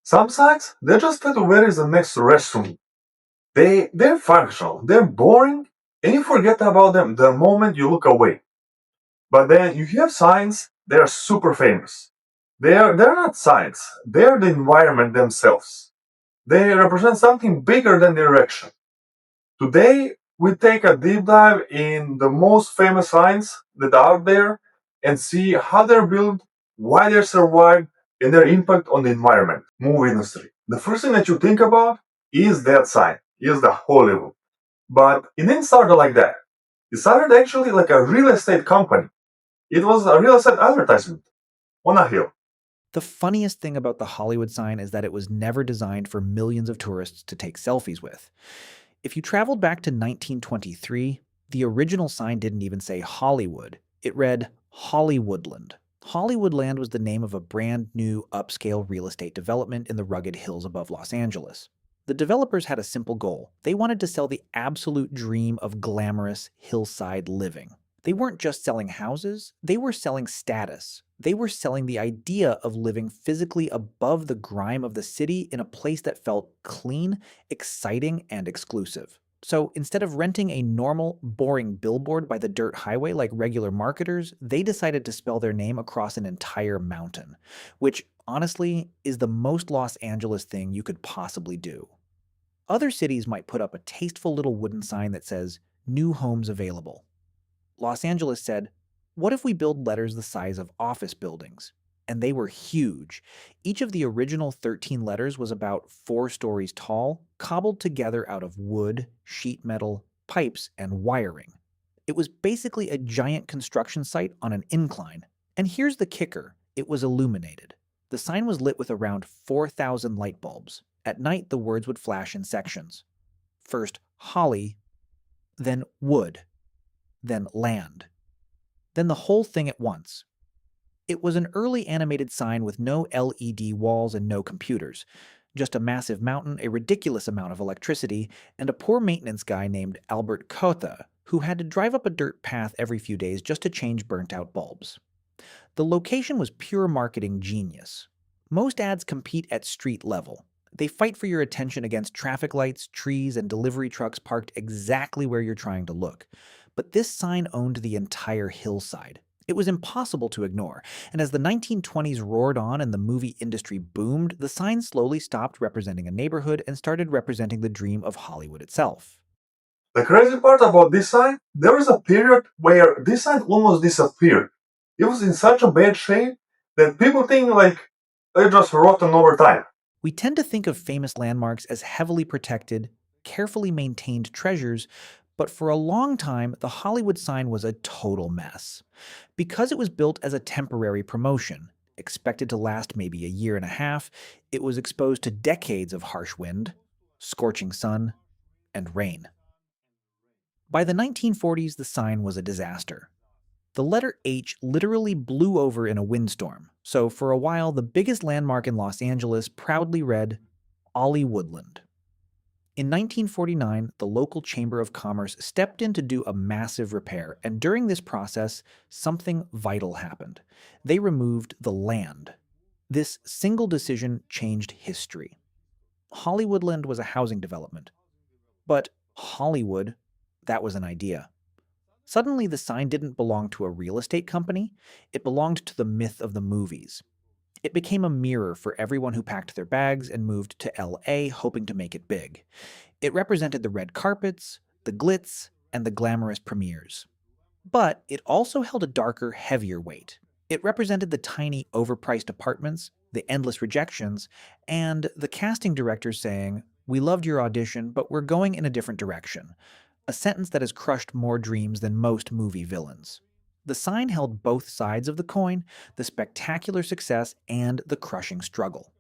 Some sites, they just tell you where is the next restroom. They're functional, they're boring, and you forget about them the moment you look away. But then you have signs, they are super famous. They're not signs, they're the environment themselves. They represent something bigger than direction. Today, we take a deep dive in the most famous signs that are out there and see how they're built, why they survive, and their impact on the environment, movie industry. The first thing that you think about is that sign, is the Hollywood. But it didn't start like that. It started actually like a real estate company. It was a real estate advertisement on a hill. The funniest thing about the Hollywood sign is that it was never designed for millions of tourists to take selfies with. If you traveled back to 1923, the original sign didn't even say Hollywood. It read Hollywoodland. Hollywoodland was the name of a brand new upscale real estate development in the rugged hills above Los Angeles. The developers had a simple goal. They wanted to sell the absolute dream of glamorous hillside living. They weren't just selling houses, they were selling status. They were selling the idea of living physically above the grime of the city in a place that felt clean, exciting, and exclusive. So instead of renting a normal, boring billboard by the dirt highway like regular marketers, they decided to spell their name across an entire mountain, which honestly is the most Los Angeles thing you could possibly do. Other cities might put up a tasteful little wooden sign that says, "New homes available." Los Angeles said, "What if we build letters the size of office buildings?" And they were huge. Each of the original 13 letters was about 4 stories tall, cobbled together out of wood, sheet metal, pipes, and wiring. It was basically a giant construction site on an incline. And here's the kicker: it was illuminated. The sign was lit with around 4,000 light bulbs. At night, the words would flash in sections. First, Holly, then wood, then land, then the whole thing at once. It was an early animated sign with no LED walls and no computers. Just a massive mountain, a ridiculous amount of electricity, and a poor maintenance guy named Albert Cota, who had to drive up a dirt path every few days just to change burnt out bulbs. The location was pure marketing genius. Most ads compete at street level. They fight for your attention against traffic lights, trees, and delivery trucks parked exactly where you're trying to look. But this sign owned the entire hillside. It was impossible to ignore, and as the 1920s roared on and the movie industry boomed, the sign slowly stopped representing a neighborhood and started representing the dream of Hollywood itself. The crazy part about this sign, there was a period where this sign almost disappeared. It was in such a bad shape that people think like it just rotten over time. We tend to think of famous landmarks as heavily protected, carefully maintained treasures, but for a long time, the Hollywood sign was a total mess. Because it was built as a temporary promotion, expected to last maybe a year and a half, it was exposed to decades of harsh wind, scorching sun, and rain. By the 1940s, the sign was a disaster. The letter H literally blew over in a windstorm, so for a while, the biggest landmark in Los Angeles proudly read Ollie Woodland. In 1949, the local Chamber of Commerce stepped in to do a massive repair, and during this process, something vital happened. They removed the land. This single decision changed history. Hollywoodland was a housing development, but Hollywood, that was an idea. Suddenly, the sign didn't belong to a real estate company, it belonged to the myth of the movies. It became a mirror for everyone who packed their bags and moved to LA hoping to make it big. It represented the red carpets, the glitz, and the glamorous premieres. But it also held a darker, heavier weight. It represented the tiny, overpriced apartments, the endless rejections, and the casting directors saying, "We loved your audition, but we're going in a different direction." A sentence that has crushed more dreams than most movie villains. The sign held both sides of the coin, the spectacular success and the crushing struggle.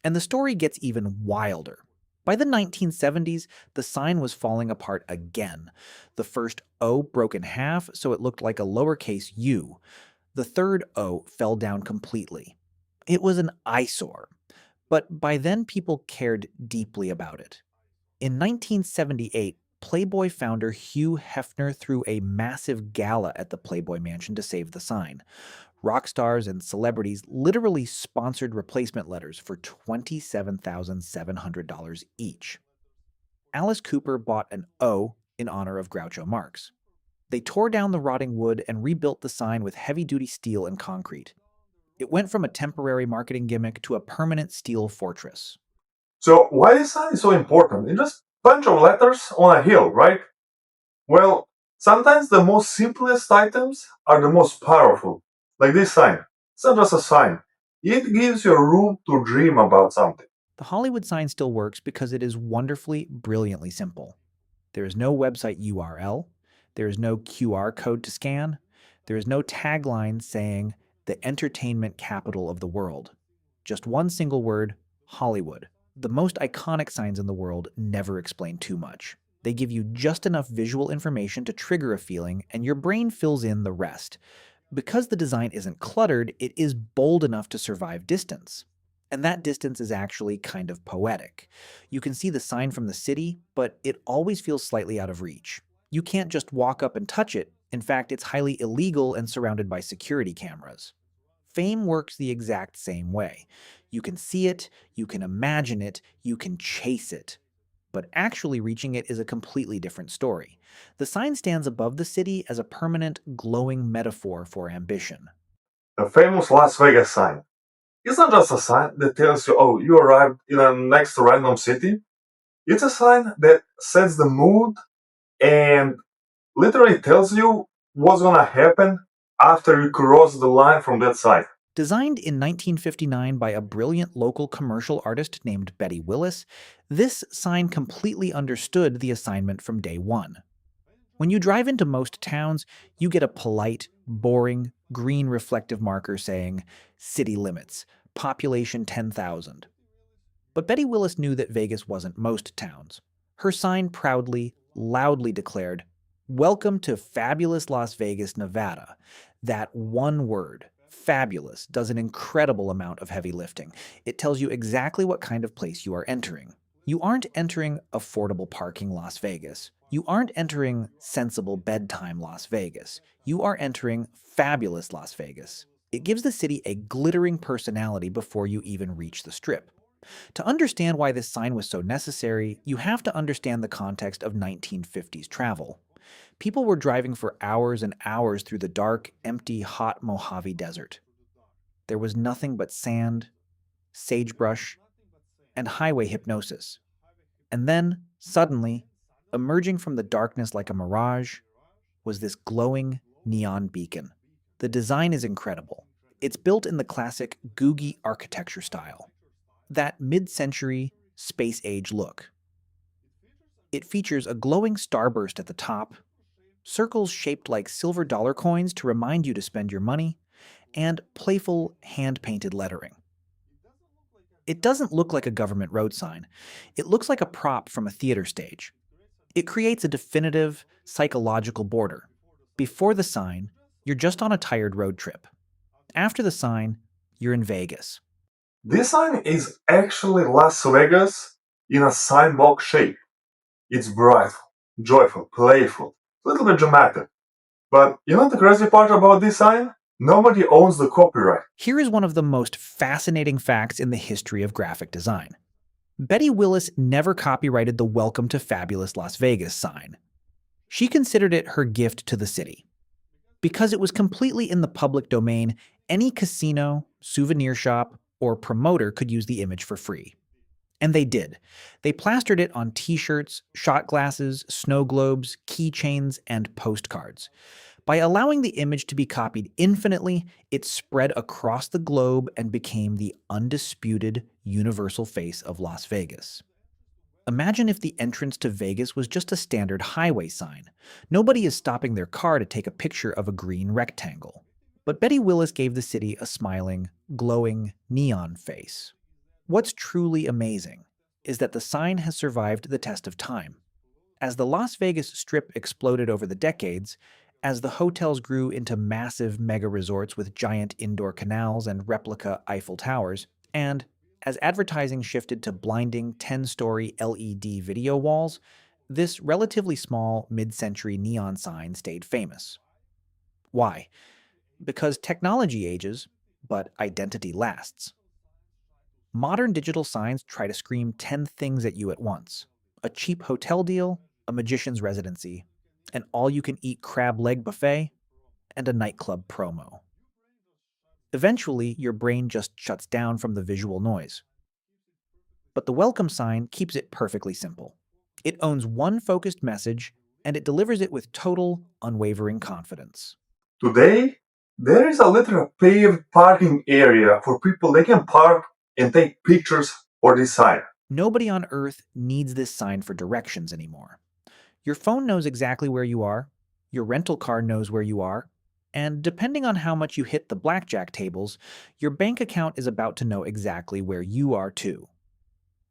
And the story gets even wilder. By the 1970s, the sign was falling apart again. The first O broke in half, so it looked like a lowercase u. The third O fell down completely. It was an eyesore. But by then, people cared deeply about it. In 1978, Playboy founder Hugh Hefner threw a massive gala at the Playboy Mansion to save the sign. Rock stars and celebrities literally sponsored replacement letters for $27,700 each. Alice Cooper bought an O in honor of Groucho Marx. They tore down the rotting wood and rebuilt the sign with heavy-duty steel and concrete. It went from a temporary marketing gimmick to a permanent steel fortress. So why this sign is so important? It's just a bunch of letters on a hill, right? Well, sometimes the most simplest items are the most powerful. Like this sign. It's not just a sign. It gives you room to dream about something. The Hollywood sign still works because it is wonderfully, brilliantly simple. There is no website URL. There is no QR code to scan. There is no tagline saying the entertainment capital of the world. Just one single word, Hollywood. The most iconic signs in the world never explain too much. They give you just enough visual information to trigger a feeling, and your brain fills in the rest. Because the design isn't cluttered, it is bold enough to survive distance. And that distance is actually kind of poetic. You can see the sign from the city, but it always feels slightly out of reach. You can't just walk up and touch it. In fact, it's highly illegal and surrounded by security cameras. Fame works the exact same way. You can see it, you can imagine it, you can chase it. But actually reaching it is a completely different story. The sign stands above the city as a permanent, glowing metaphor for ambition. The famous Las Vegas sign. It's not just a sign that tells you, oh, you arrived in a next random city. It's a sign that sets the mood and literally tells you what's gonna happen after you cross the line from that side. Designed in 1959 by a brilliant local commercial artist named Betty Willis, this sign completely understood the assignment from day one. When you drive into most towns, you get a polite, boring, green reflective marker saying, "City limits, population 10,000." But Betty Willis knew that Vegas wasn't most towns. Her sign proudly, loudly declared, "Welcome to fabulous Las Vegas, Nevada." That one word, fabulous, does an incredible amount of heavy lifting. It tells you exactly what kind of place you are entering. You aren't entering affordable parking Las Vegas. You aren't entering sensible bedtime Las Vegas. You are entering fabulous Las Vegas. It gives the city a glittering personality before you even reach the Strip. To understand why this sign was so necessary, you have to understand the context of 1950s travel. People were driving for hours and hours through the dark, empty, hot Mojave Desert. There was nothing but sand, sagebrush, and highway hypnosis. And then, suddenly, emerging from the darkness like a mirage, was this glowing neon beacon. The design is incredible. It's built in the classic Googie architecture style, that mid-century, space-age look. It features a glowing starburst at the top, circles shaped like silver dollar coins to remind you to spend your money, and playful, hand-painted lettering. It doesn't look like a government road sign. It looks like a prop from a theater stage. It creates a definitive, psychological border. Before the sign, you're just on a tired road trip. After the sign, you're in Vegas. This sign is actually Las Vegas in a sign box shape. It's bright, joyful, playful, a little bit dramatic. But you know the crazy part about this sign? Nobody owns the copyright. Here is one of the most fascinating facts in the history of graphic design. Betty Willis never copyrighted the "Welcome to Fabulous Las Vegas" sign. She considered it her gift to the city. Because it was completely in the public domain, any casino, souvenir shop, or promoter could use the image for free. And they did. They plastered it on t-shirts, shot glasses, snow globes, keychains, and postcards. By allowing the image to be copied infinitely, it spread across the globe and became the undisputed universal face of Las Vegas. Imagine if the entrance to Vegas was just a standard highway sign. Nobody is stopping their car to take a picture of a green rectangle. But Betty Willis gave the city a smiling, glowing, neon face. What's truly amazing is that the sign has survived the test of time. As the Las Vegas Strip exploded over the decades, as the hotels grew into massive mega resorts with giant indoor canals and replica Eiffel Towers, and as advertising shifted to blinding 10-story LED video walls, this relatively small mid-century neon sign stayed famous. Why? Because technology ages, but identity lasts. Modern digital signs try to scream 10 things at you at once: a cheap hotel deal, a magician's residency, an all you can eat crab leg buffet, and a nightclub promo. Eventually, your brain just shuts down from the visual noise. But the welcome sign keeps it perfectly simple. It owns one focused message, and it delivers it with total, unwavering confidence. Today, there is a little paved parking area for people they can park and take pictures for this sign. Nobody on Earth needs this sign for directions anymore. Your phone knows exactly where you are, your rental car knows where you are, and depending on how much you hit the blackjack tables, your bank account is about to know exactly where you are too.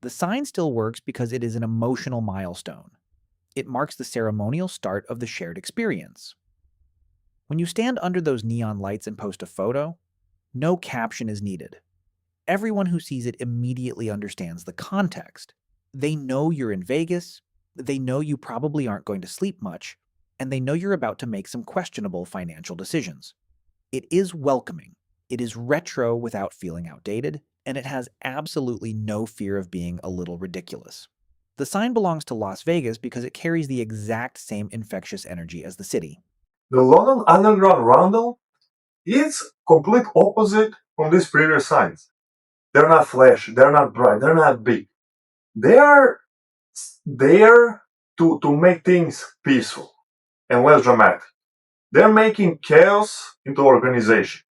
The sign still works because it is an emotional milestone. It marks the ceremonial start of the shared experience. When you stand under those neon lights and post a photo, no caption is needed. Everyone who sees it immediately understands the context. They know you're in Vegas, they know you probably aren't going to sleep much, and they know you're about to make some questionable financial decisions. It is welcoming, it is retro without feeling outdated, and it has absolutely no fear of being a little ridiculous. The sign belongs to Las Vegas because it carries the exact same infectious energy as the city. The London Underground Roundel is complete opposite from these previous signs. They're not flashy, they're not bright, they're not big. They are there to make things peaceful and less dramatic. They're making chaos into organization.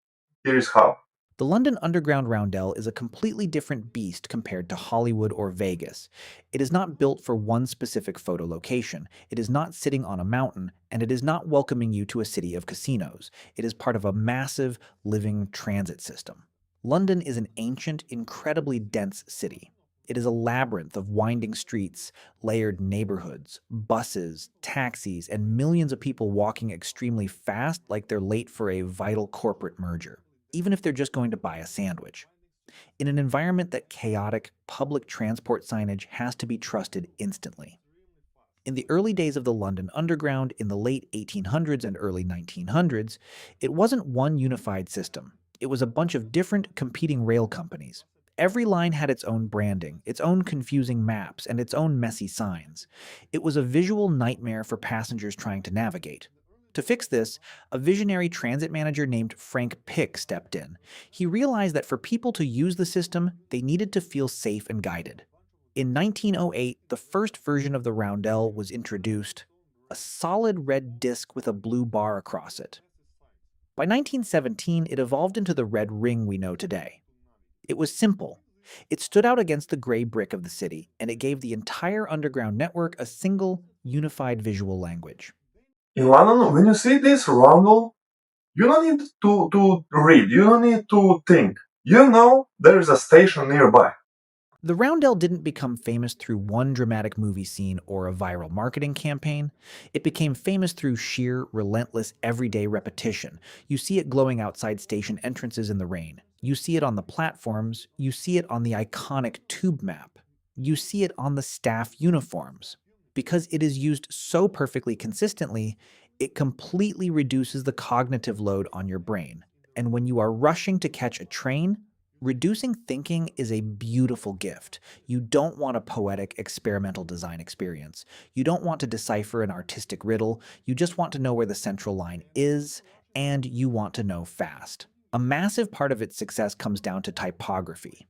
Here is how. The London Underground Roundel is a completely different beast compared to Hollywood or Vegas. It is not built for one specific photo location, it is not sitting on a mountain, and it is not welcoming you to a city of casinos. It is part of a massive, living transit system. London is an ancient, incredibly dense city. It is a labyrinth of winding streets, layered neighborhoods, buses, taxis, and millions of people walking extremely fast like they're late for a vital corporate merger, even if they're just going to buy a sandwich. In an environment that chaotic, public transport signage has to be trusted instantly. In the early days of the London Underground in the late 1800s and early 1900s, it wasn't one unified system. It was a bunch of different competing rail companies. Every line had its own branding, its own confusing maps, and its own messy signs. It was a visual nightmare for passengers trying to navigate. To fix this, a visionary transit manager named Frank Pick stepped in. He realized that for people to use the system, they needed to feel safe and guided. In 1908, the first version of the roundel was introduced, a solid red disc with a blue bar across it. By 1917, it evolved into the red ring we know today. It was simple. It stood out against the gray brick of the city, and it gave the entire underground network a single, unified visual language. In London, when you see this roundel, you don't need to read, you don't need to think. You know there is a station nearby. The roundel didn't become famous through one dramatic movie scene or a viral marketing campaign. It became famous through sheer, relentless, everyday repetition. You see it glowing outside station entrances in the rain. You see it on the platforms. You see it on the iconic tube map. You see it on the staff uniforms. Because it is used so perfectly consistently, it completely reduces the cognitive load on your brain. And when you are rushing to catch a train, reducing thinking is a beautiful gift. You don't want a poetic experimental design experience. You don't want to decipher an artistic riddle. You just want to know where the central line is, and you want to know fast. A massive part of its success comes down to typography.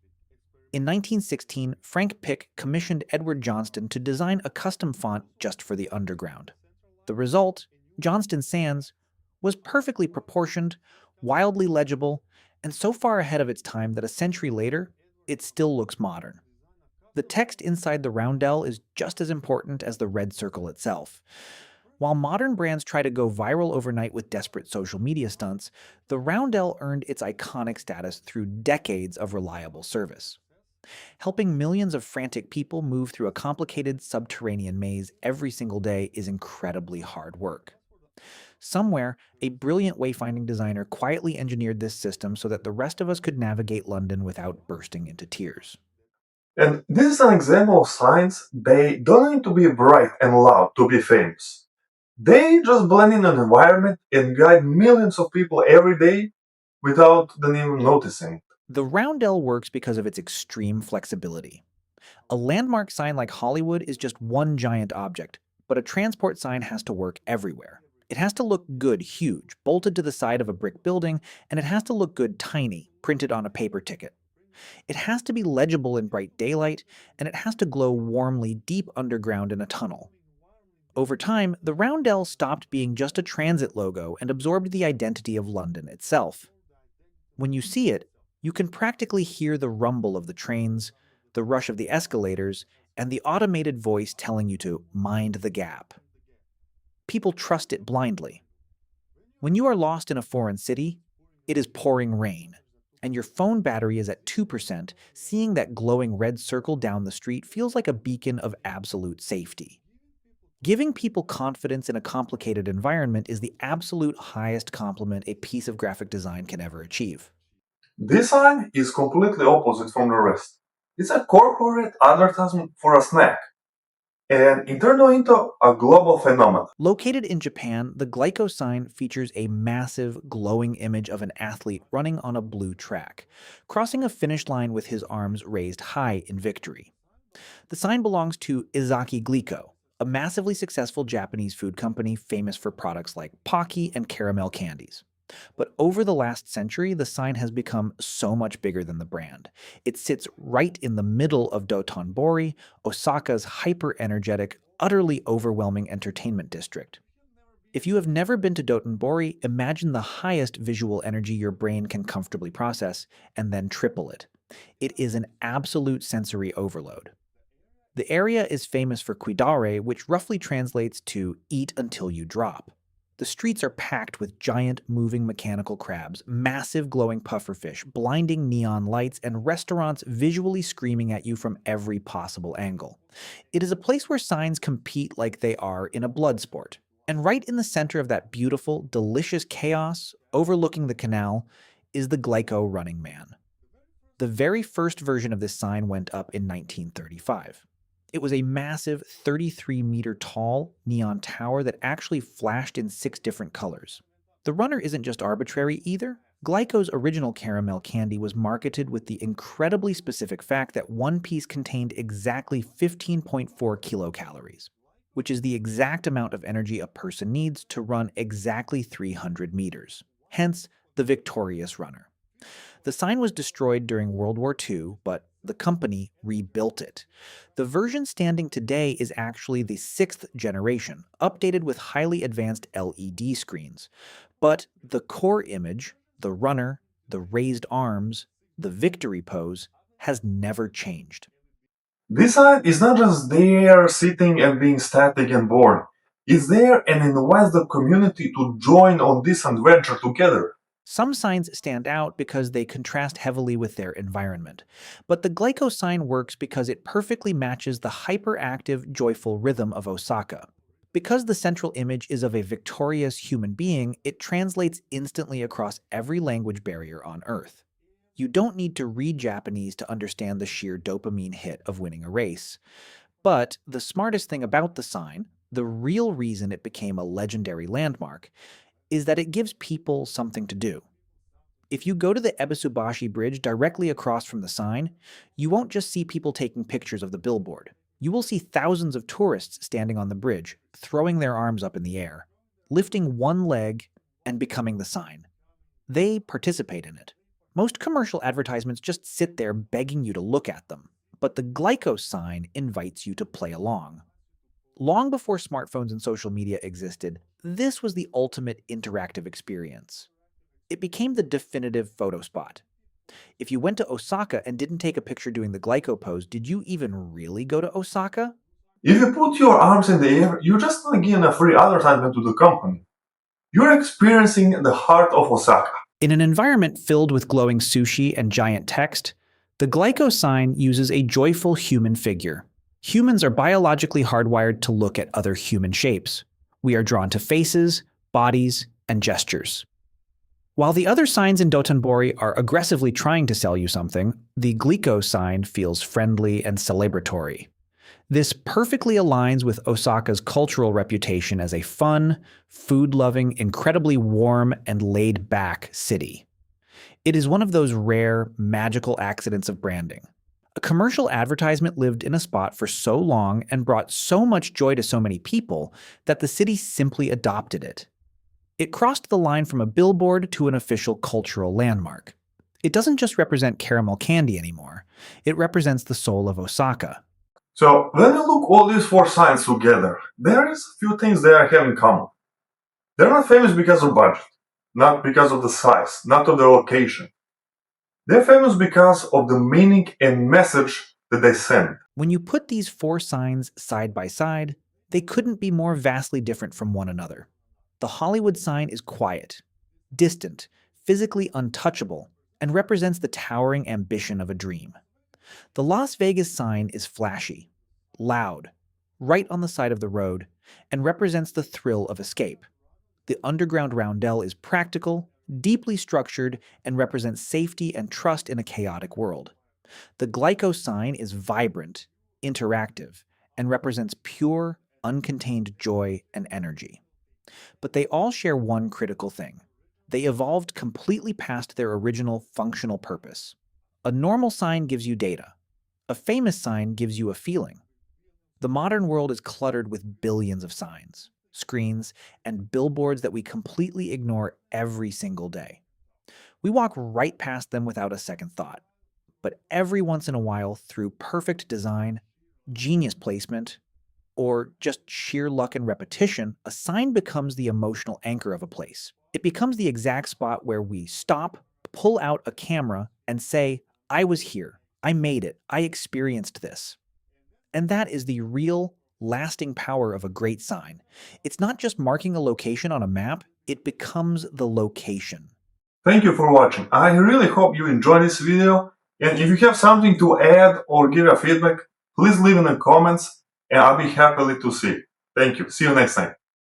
In 1916, Frank Pick commissioned Edward Johnston to design a custom font just for the underground. The result, Johnston Sans, was perfectly proportioned, wildly legible, and so far ahead of its time that a century later, it still looks modern. The text inside the roundel is just as important as the red circle itself. While modern brands try to go viral overnight with desperate social media stunts, the roundel earned its iconic status through decades of reliable service. Helping millions of frantic people move through a complicated subterranean maze every single day is incredibly hard work. Somewhere, a brilliant wayfinding designer quietly engineered this system so that the rest of us could navigate London without bursting into tears. And this is an example of signs. They don't need to be bright and loud to be famous. They just blend in an environment and guide millions of people every day without them even noticing. The roundel works because of its extreme flexibility. A landmark sign like Hollywood is just one giant object, but a transport sign has to work everywhere. It has to look good huge, bolted to the side of a brick building, and it has to look good tiny, printed on a paper ticket. It has to be legible in bright daylight, and it has to glow warmly deep underground in a tunnel. Over time, the roundel stopped being just a transit logo and absorbed the identity of London itself. When you see it, you can practically hear the rumble of the trains, the rush of the escalators, and the automated voice telling you to mind the gap. People trust it blindly. When you are lost in a foreign city, it is pouring rain, and your phone battery is at 2%, seeing that glowing red circle down the street feels like a beacon of absolute safety. Giving people confidence in a complicated environment is the absolute highest compliment a piece of graphic design can ever achieve. This sign is completely opposite from the rest. It's a corporate advertisement for a snack, and it turned into a global phenomenon. Located in Japan, the Glyco sign features a massive, glowing image of an athlete running on a blue track, crossing a finish line with his arms raised high in victory. The sign belongs to Izaki Glico, a massively successful Japanese food company famous for products like Pocky and caramel candies. But over the last century, the sign has become so much bigger than the brand. It sits right in the middle of Dotonbori, Osaka's hyper-energetic, utterly overwhelming entertainment district. If you have never been to Dotonbori, imagine the highest visual energy your brain can comfortably process, and then triple it. It is an absolute sensory overload. The area is famous for kuidare, which roughly translates to eat until you drop. The streets are packed with giant, moving mechanical crabs, massive glowing pufferfish, blinding neon lights, and restaurants visually screaming at you from every possible angle. It is a place where signs compete like they are in a blood sport. And right in the center of that beautiful, delicious chaos, overlooking the canal, is the Glyco Running Man. The very first version of this sign went up in 1935. It was a massive 33-meter tall neon tower that actually flashed in 6 different colors. The runner isn't just arbitrary either. Glyco's original caramel candy was marketed with the incredibly specific fact that one piece contained exactly 15.4 kilocalories, which is the exact amount of energy a person needs to run exactly 300 meters. Hence, the victorious runner. The sign was destroyed during World War II, but the company rebuilt it. The version standing today is actually the 6th generation, updated with highly advanced LED screens. But the core image, the runner, the raised arms, the victory pose, has never changed. This sign is not just there sitting and being static and bored. It's there and invites the community to join on this adventure together. Some signs stand out because they contrast heavily with their environment, but the Glyco sign works because it perfectly matches the hyperactive, joyful rhythm of Osaka. Because the central image is of a victorious human being, it translates instantly across every language barrier on Earth. You don't need to read Japanese to understand the sheer dopamine hit of winning a race. But the smartest thing about the sign, the real reason it became a legendary landmark, is that it gives people something to do. If you go to the Ebisubashi Bridge directly across from the sign, you won't just see people taking pictures of the billboard. You will see thousands of tourists standing on the bridge, throwing their arms up in the air, lifting one leg, and becoming the sign. They participate in it. Most commercial advertisements just sit there begging you to look at them, but the Glyco sign invites you to play along. Long before smartphones and social media existed, this was the ultimate interactive experience. It became the definitive photo spot. If you went to Osaka and didn't take a picture doing the Glyco pose, did you even really go to Osaka? If you put your arms in the air, you're just not giving a free advertisement to the company. You're experiencing the heart of Osaka. In an environment filled with glowing sushi and giant text, the Glyco sign uses a joyful human figure. Humans are biologically hardwired to look at other human shapes. We are drawn to faces, bodies, and gestures. While the other signs in Dotonbori are aggressively trying to sell you something, the Glyco sign feels friendly and celebratory. This perfectly aligns with Osaka's cultural reputation as a fun, food-loving, incredibly warm, and laid-back city. It is one of those rare, magical accidents of branding. A commercial advertisement lived in a spot for so long and brought so much joy to so many people that the city simply adopted it. It crossed the line from a billboard to an official cultural landmark. It doesn't just represent caramel candy anymore. It represents the soul of Osaka. So when you look all these four signs together, there is a few things they have in common. They're not famous because of budget, not because of the size, not of the location. They're famous because of the meaning and message that they send. When you put these four signs side by side, they couldn't be more vastly different from one another. The Hollywood sign is quiet, distant, physically untouchable, and represents the towering ambition of a dream. The Las Vegas sign is flashy, loud, right on the side of the road, and represents the thrill of escape. The underground roundel is practical, deeply structured, and represents safety and trust in a chaotic world. The Glyco sign is vibrant, interactive, and represents pure, uncontained joy and energy. But they all share one critical thing. They evolved completely past their original functional purpose. A normal sign gives you data. A famous sign gives you a feeling. The modern world is cluttered with billions of signs, screens, and billboards that we completely ignore every single day. We walk right past them without a second thought. But every once in a while, through perfect design, genius placement, or just sheer luck and repetition, a sign becomes the emotional anchor of a place. It becomes the exact spot where we stop, pull out a camera, and say, I was here, I made it, I experienced this. And that is the real, lasting power of a great sign. It's not just marking a location on a map, it becomes the location. Thank you for watching. I really hope you enjoyed this video. And if you have something to add or give a feedback, please leave in the comments and I'll be happy to see. Thank you. See you next time.